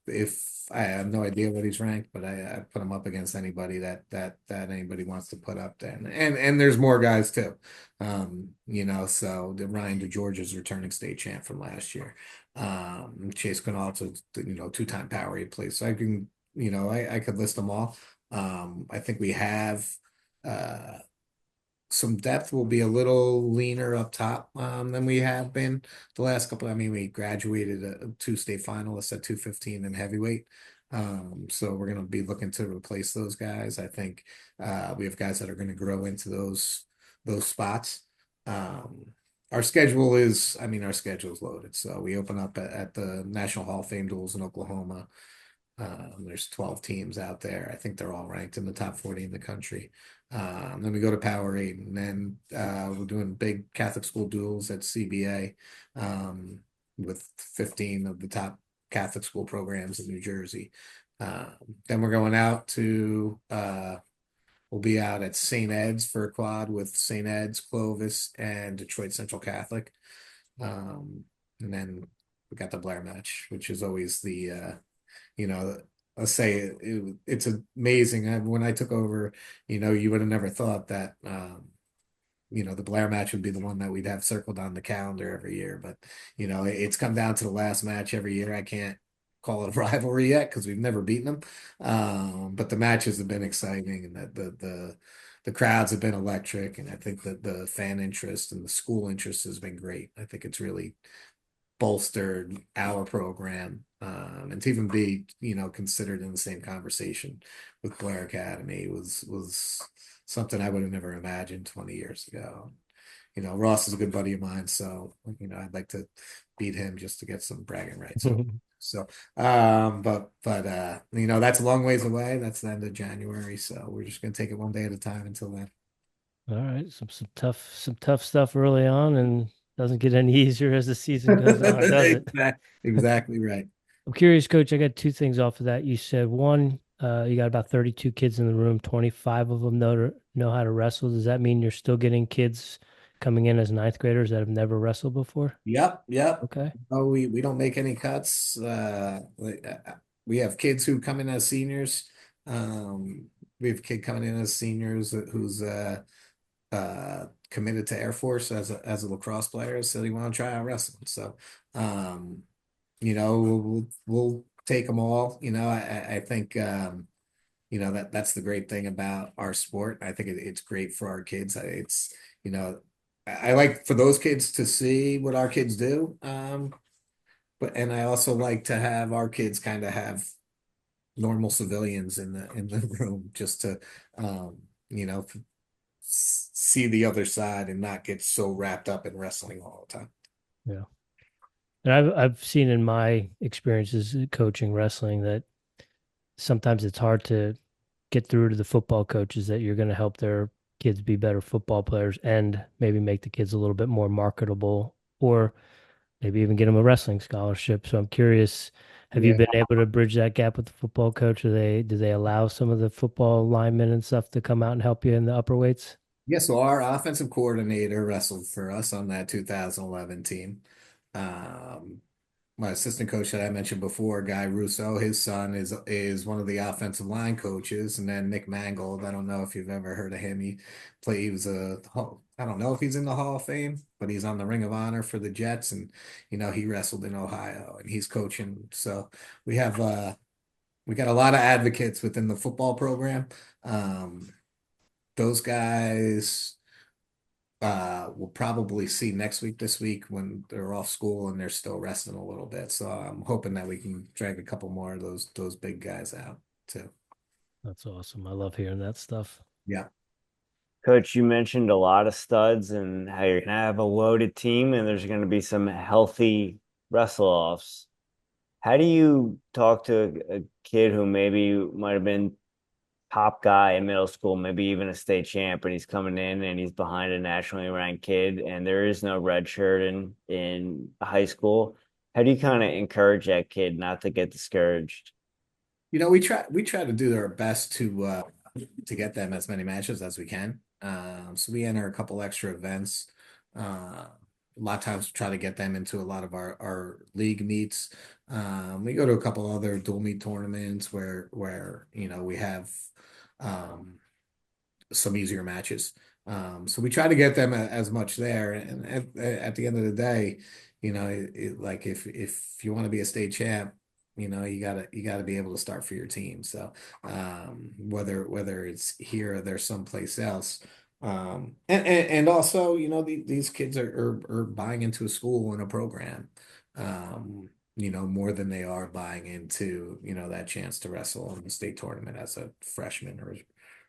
if I have no idea what he's ranked, but I put him up against anybody that anybody wants to put up there, and there's more guys too, so the Ryan DeGeorge is returning state champ from last year, Chase Quinault, two-time power he plays, so I can, I could list them all. I think we have uh some depth. Will be a little leaner up top than we have been the last couple. I mean, we graduated two state finalists at 215 in heavyweight. So we're going to be looking to replace those guys. I think we have guys that are going to grow into those spots. Um, our schedule is loaded. So we open up at the National Hall of Fame duels in Oklahoma. There's 12 teams out there. I think they're all ranked in the top 40 in the country. Then we go to Power 8, and then we're doing big Catholic school duels at CBA with 15 of the top Catholic school programs in New Jersey. Then we're going out to, we'll be out at St. Ed's for a quad with St. Ed's, Clovis, and Detroit Central Catholic. And then we got the Blair match, which is always you know, I'll say it's amazing. When I took over, you would have never thought that, the Blair match would be the one that we'd have circled on the calendar every year. But, it's come down to the last match every year. I can't call it a rivalry yet because we've never beaten them. But the matches have been exciting, and the crowds have been electric. And I think that the fan interest and the school interest has been great. I think it's really bolstered our program, and to even be considered in the same conversation with Blair Academy was something I would have never imagined 20 years ago. Ross is a good buddy of mine, so I'd like to beat him just to get some bragging rights. So that's a long ways away. That's the end of January, so we're just gonna take it one day at a time until then. All right, some tough stuff early on, and doesn't get any easier as the season goes on, does it? Exactly right. I'm curious, Coach. I got two things off of that. You said one, you got about 32 kids in the room, 25 of them know how to wrestle. Does that mean you're still getting kids coming in as ninth graders that have never wrestled before? Yep, yep. Okay. Oh, we don't make any cuts. We have kids who come in as seniors. We have a kid coming in as seniors who's committed to Air Force as a lacrosse player, so he want to try out wrestling. So we'll take them all. I think that's the great thing about our sport. I think it's great for our kids. It's you know I like for those kids to see what our kids do. But and I also like to have our kids kind of have normal civilians in the room just to um, you know see the other side and not get so wrapped up in wrestling all the time. Yeah. And I've seen in my experiences coaching wrestling that sometimes it's hard to get through to the football coaches that you're going to help their kids be better football players and maybe make the kids a little bit more marketable or maybe even get them a wrestling scholarship. So I'm curious, have you Yeah. been able to bridge that gap with the football coach? Do they allow some of the football linemen and stuff to come out and help you in the upper weights? Yeah, so our offensive coordinator wrestled for us on that 2011 team. Um, my assistant coach that I mentioned before, Guy Russo, his son is one of the offensive line coaches, and then Nick Mangold. I don't know if you've ever heard of him. He was I don't know if he's in the Hall of Fame, but he's on the Ring of Honor for the Jets, and he wrestled in Ohio, and he's coaching. So we have we got a lot of advocates within the football program. Um, those guys we'll probably see next week, this week when they're off school and they're still resting a little bit. So I'm hoping that we can drag a couple more of those big guys out too. That's awesome. I love hearing that stuff. Yeah. Coach, you mentioned a lot of studs and how you're gonna have a loaded team and there's gonna be some healthy wrestle-offs. How do you talk to a kid who maybe might have been top guy in middle school, maybe even a state champ, and he's coming in and he's behind a nationally ranked kid, and there is no red shirt in high school? How do you kind of encourage that kid not to get discouraged? We try to do our best to get them as many matches as we can. So we enter a couple extra events. A lot of times try to get them into a lot of our league meets. We go to a couple other dual meet tournaments where we have um, some easier matches. So we try to get them as much there. And at the end of the day, like if you want to be a state champ, you gotta be able to start for your team. So whether it's here or there's someplace else. And also, these kids are buying into a school and a program, more than they are buying into, that chance to wrestle in the state tournament as a freshman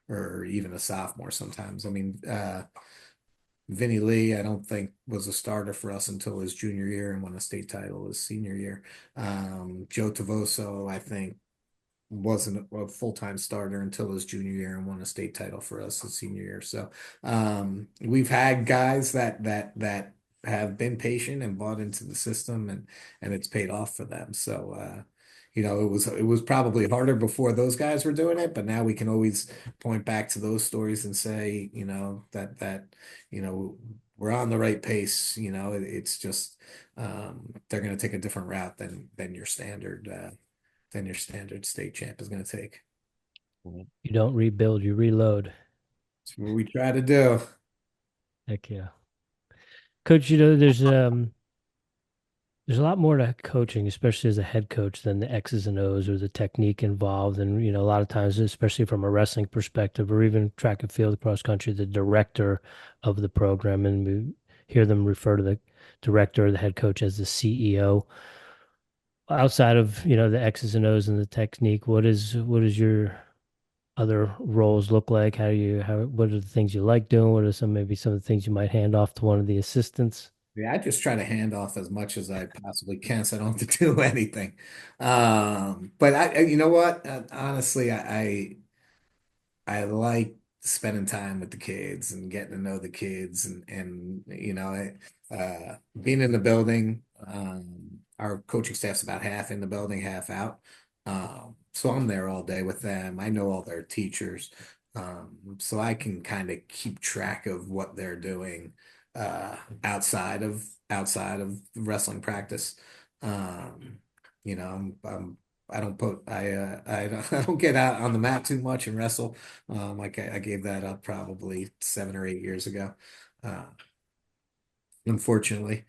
or even a sophomore sometimes. I mean, Vinny Lee, I don't think was a starter for us until his junior year and won a state title his senior year. Joe Tavoso, I think, wasn't a full-time starter until his junior year and won a state title for us his senior year. So we've had guys that have been patient and bought into the system and it's paid off for them. So it was probably harder before those guys were doing it, but now we can always point back to those stories and say, that we're on the right pace. It's just they're going to take a different route than your standard state champ is going to take. You don't rebuild, you reload. That's what we try to do. Heck yeah. Coach, there's a lot more to coaching, especially as a head coach, than the X's and O's or the technique involved. And, a lot of times, especially from a wrestling perspective or even track and field cross country, the director of the program, and we hear them refer to the director or the head coach as the CEO. Outside of, the X's and O's and the technique, what is your other roles look like? What are the things you like doing? What are maybe some of the things you might hand off to one of the assistants? Yeah, I just try to hand off as much as I possibly can so I don't have to do anything. But you know what? Honestly, I like spending time with the kids and getting to know the kids and being in the building. Our coaching staff's about half in the building, half out. So I'm there all day with them. I know all their teachers. So I can kind of keep track of what they're doing outside of wrestling practice. Um, I don't put I don't get out on the mat too much and wrestle. Like I gave that up probably 7 or 8 years ago. Uh, unfortunately.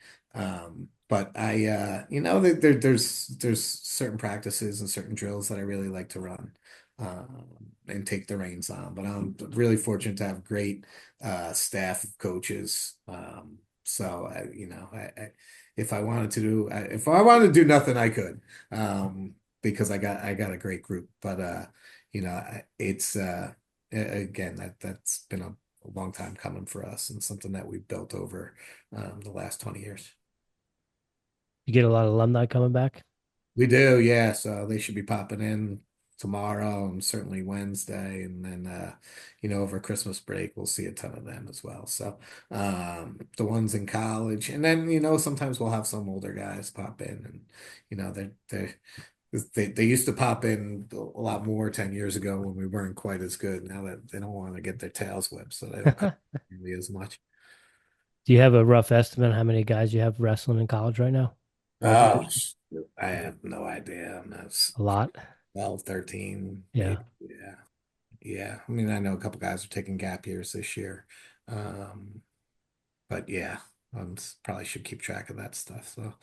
But there's certain practices and certain drills that I really like to run, and take the reins on. But I'm really fortunate to have great staff of coaches. So if I wanted to do nothing, I could, because I got a great group. But it's again, that's been a long time coming for us, and something that we've built over the last 20 years. You get a lot of alumni coming back. We do, yeah. So they should be popping in tomorrow and certainly Wednesday. And then, over Christmas break, we'll see a ton of them as well. So, the ones in college. And then, sometimes we'll have some older guys pop in, and, they used to pop in a lot more 10 years ago when we weren't quite as good. Now that they don't want to get their tails whipped, so they don't come really as much. Do you have a rough estimate of how many guys you have wrestling in college right now? All Oh, positions? I have no idea. That's A lot. 12, 13, Yeah. maybe. Yeah. Yeah. I mean, I know a couple guys are taking gap years this year. Um, but yeah, probably should keep track of that stuff. So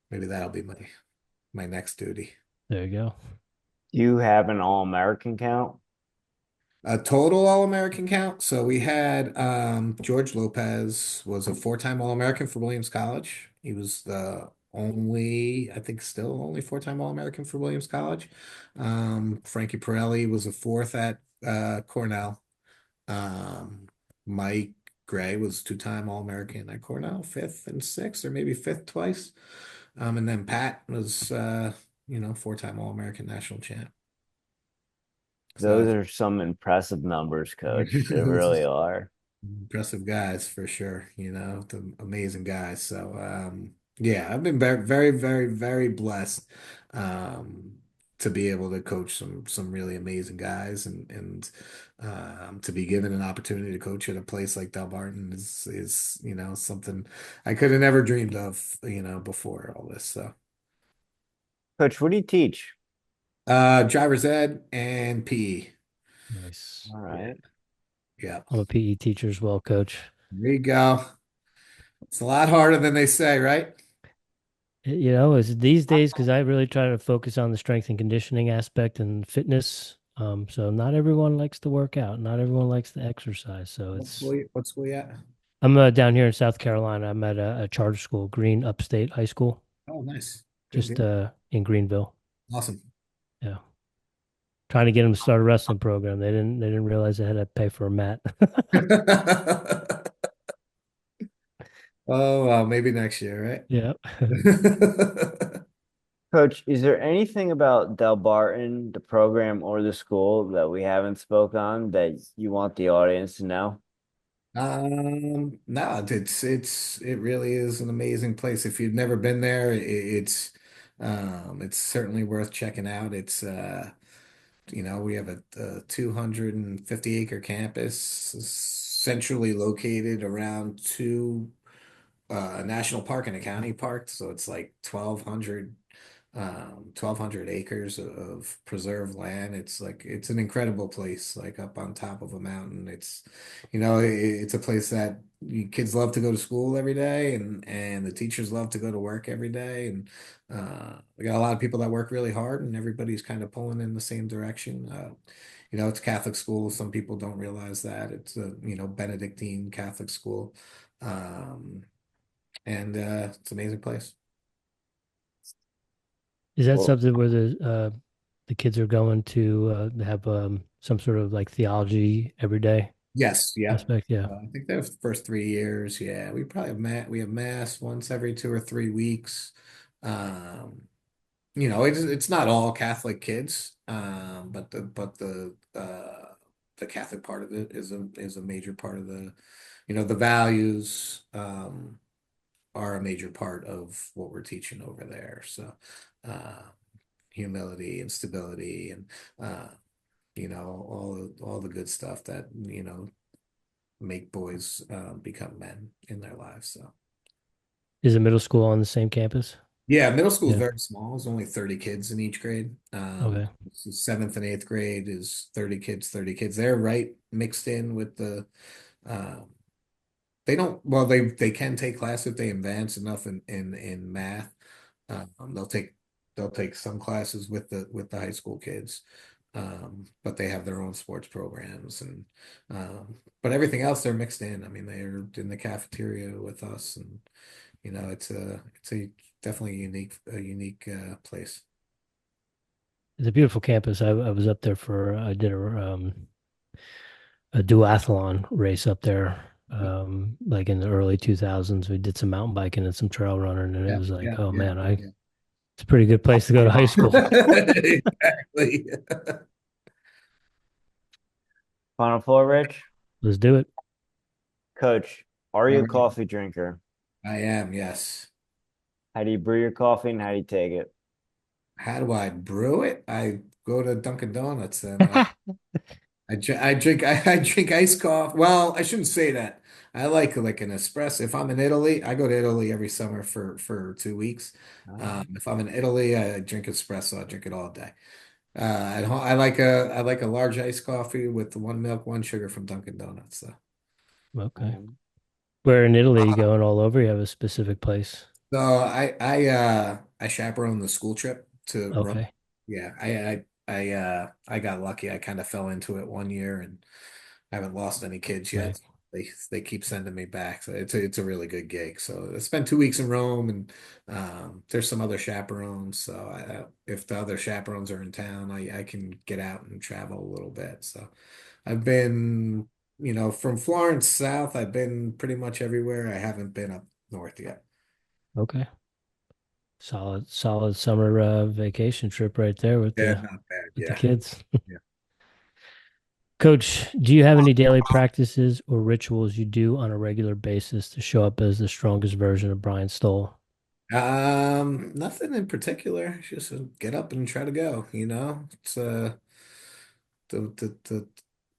maybe that'll be my next duty. There you go. Do you have an All-American count? A total All-American count. So we had George Lopez was a four-time All-American for Williams College. He was the only, I think, still only four-time All-American for Williams College. Frankie Perrelli was a fourth at Cornell. Um, Mike Gray was two-time All-American at Cornell, fifth and sixth, or maybe fifth twice. And then Pat was, four-time All-American national champ. Those So are some impressive numbers, Coach. They really are. impressive guys for sure, the amazing guys. So yeah, I've been very, very, very, very blessed to be able to coach some really amazing guys, and to be given an opportunity to coach at a place like Delbarton is something I could have never dreamed of, before all this. So Coach, what do you teach? driver's ed and PE. Nice. All Yeah, right. yeah. I'm a PE teacher as well, coach. There you go. It's a lot harder than they say, right? It's these days because I really try to focus on the strength and conditioning aspect and fitness. So not everyone likes to work out. Not everyone likes to exercise. So What school you at? I'm down here in South Carolina. I'm at a charter school, Green Upstate High School, Oh, nice. Good just deal. in Greenville. Awesome. Yeah. Trying to get them to start a wrestling program. They didn't realize they had to pay for a mat. Oh, well, maybe next year, Yeah. right? Coach, is there anything about Delbarton, the program or the school that we haven't spoke on that you want the audience to know? No, it really is an amazing place. If you've never been there, it's certainly worth checking out. We have a 250-acre campus centrally located around a national park and a county park. So it's like 1,200 acres of preserved land. It's an incredible place, like up on top of a mountain. It's a place that kids love to go to school every day, and the teachers love to go to work every day. And we got a lot of people that work really hard, and everybody's kind of pulling in the same direction. It's a Catholic school. Some people don't realize that. It's a, Benedictine Catholic school. Um, and it's an amazing place. Is that Well, something where the kids are going to have some sort of like theology every day Yes, yep. aspect? Yeah. I think that was the first 3 years. Yeah, we have mass once every 2 or 3 weeks. Um, it's not all Catholic kids, but the Catholic part of it is a major part of the values are a major part of what we're teaching over there. So, uh, humility and stability, and all the good stuff that make boys become men in their lives. So Is the middle school on the same campus? yeah, middle school is Yeah. very small. There's only 30 kids in each grade. Okay. So seventh and eighth grade is 30 kids, 30 kids. They're right mixed in with the um, They don't, well, they can take class if they advance enough in math. They'll take some classes with the high school kids. But they have their own sports programs but everything else they're mixed in. I mean, they're in the cafeteria with us, and it's a definitely a unique place. It's a beautiful campus. I was up there for I did a duathlon race up there. Like in the early 2000s, we did some mountain biking and some trail running, and it Yeah, was like, yeah, oh yeah, man, yeah. it's a pretty good place to go to high school. Exactly. Final four, Rich. Let's do it. Coach, are All you a right. coffee drinker? I am, yes. How do you brew your coffee and how do you take it? How do I brew it? I go to Dunkin' Donuts and I drink iced coffee. Well, I shouldn't say that. I like an espresso. If I'm in Italy, I go to Italy every summer for 2 weeks. If I'm in Italy, I drink espresso. I drink it all day. At home, I like a large iced coffee with one milk, one sugar from Dunkin' Donuts. So, Okay. Um, Where in Italy you going all over? You have a specific place? I chaperone the school trip to Rome. Okay. Yeah, I got lucky. I kind of fell into it one year and I haven't lost any kids Right. yet. They keep sending me back. So it's a really good gig. So I spent 2 weeks in Rome and there's some other chaperones. So if the other chaperones are in town, I can get out and travel a little bit. So I've been, from Florence south, I've been pretty much everywhere. I haven't been up north yet. Okay. Solid summer vacation trip right there with Yeah, the not bad. with the Yeah. kids. Yeah. Coach, do you have any daily practices or rituals you do on a regular basis to show up as the strongest version of Bryan Stoll? Nothing in particular. Just get up and try to go, It's the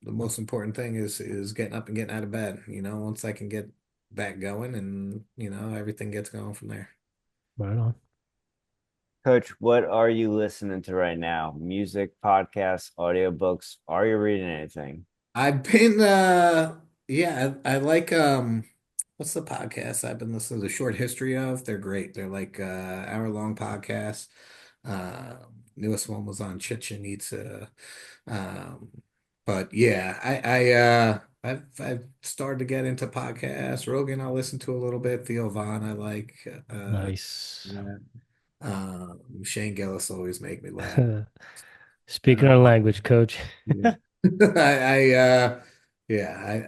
most important thing is getting up and getting out of bed, once I can get back going and everything gets going from there. Right on. Coach, what are you listening to right now? Music, podcasts, audiobooks? Are you reading anything? I've been yeah, I like what's the podcast I've been listening to the short history of? They're great. They're like hour-long podcasts. Newest one was on Chichen Itza. Um, but yeah, I've started to get into podcasts. Rogan, I'll listen to a little bit. Theo Vaughn, I like. Nice. Yeah. Shane Gillis always make me laugh. Speaking our Um, language, Coach. yeah. Yeah,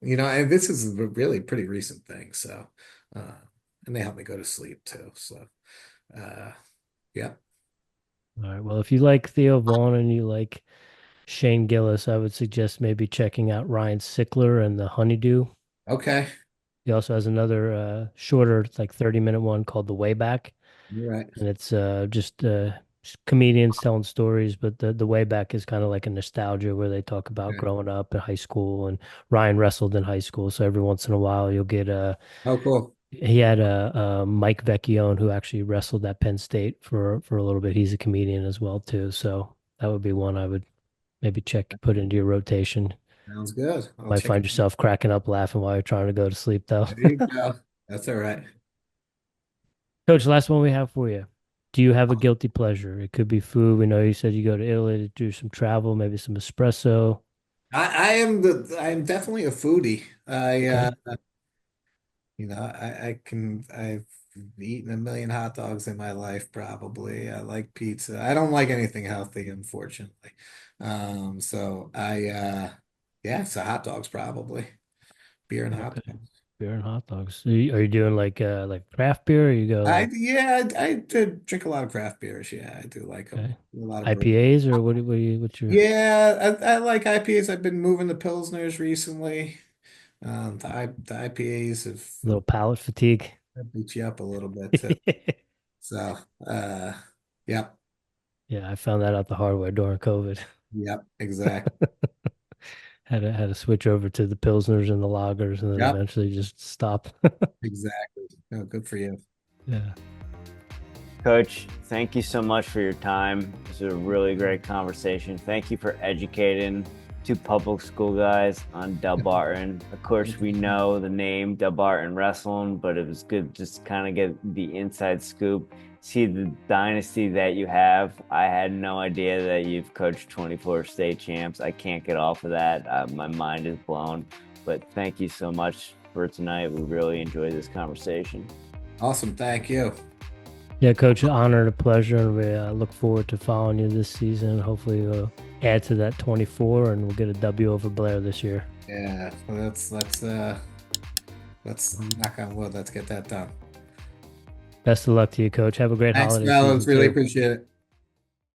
and this is a really pretty recent thing. So, uh, and they help me go to sleep too. So, uh, yeah. All right. Well, if you like Theo Vaughn and you like Shane Gillis, I would suggest maybe checking out Ryan Sickler and the Honeydew. Okay. He also has another shorter, it's like 30-minute one called The Way Back. You're right. And it's just comedians telling stories, but the Way Back is kind of like a nostalgia where they talk about Okay. growing up in high school, and Ryan wrestled in high school. So every once in a while you'll get Oh, cool. he had a Mike Vecchione who actually wrestled at Penn State for a little bit. He's a comedian as well too. So that would be one I would maybe put into your rotation. Sounds good. I'll Might check it find out. yourself cracking up laughing while you're trying to go to sleep though. There you go. That's all right. Coach, last one we have for you. Do you have a guilty pleasure? It could be food. We know you said you go to Italy to do some travel, maybe some espresso. I am definitely a foodie. Okay. I've eaten a million hot dogs in my life, probably. I like pizza. I don't like anything healthy, unfortunately. So yeah, so hot dogs probably. Beer and hot Okay. dogs. Beer and hot dogs. Are you doing like craft beer or you go like Yeah, I do drink a lot of craft beers. Yeah, I do like them. okay. A lot of brew. IPAs or what's your Yeah, I like IPAs. I've been moving to Pilsners recently. The IPAs little palate fatigue? have beat you up a little bit too. So, yep, Yeah, I found that out the hard way during COVID. yep, exactly. Had to switch over to the Pilsners and the lagers and then Yep, eventually just stop. exactly. Oh, good for you. Yeah. Coach, thank you so much for your time. This was a really great conversation. Thank you for educating two public school guys on Delbarton. Of course, we know the name Delbarton Wrestling, but it was good just to kind of get the inside scoop. See the dynasty that you have. I had no idea that you've coached 24 state champs. I can't get off of that. My mind is blown. But thank you so much for tonight. We really enjoyed this conversation. Awesome. Thank you. Yeah, Coach, honor and a pleasure. And we look forward to following you this season. Hopefully we'll add to that 24 and we'll get a W over Blair this year. Yeah, let's knock on wood. Let's get that done. Best of luck to you, Coach. Have a great Thanks, holiday fellas. season, Really too. appreciate it.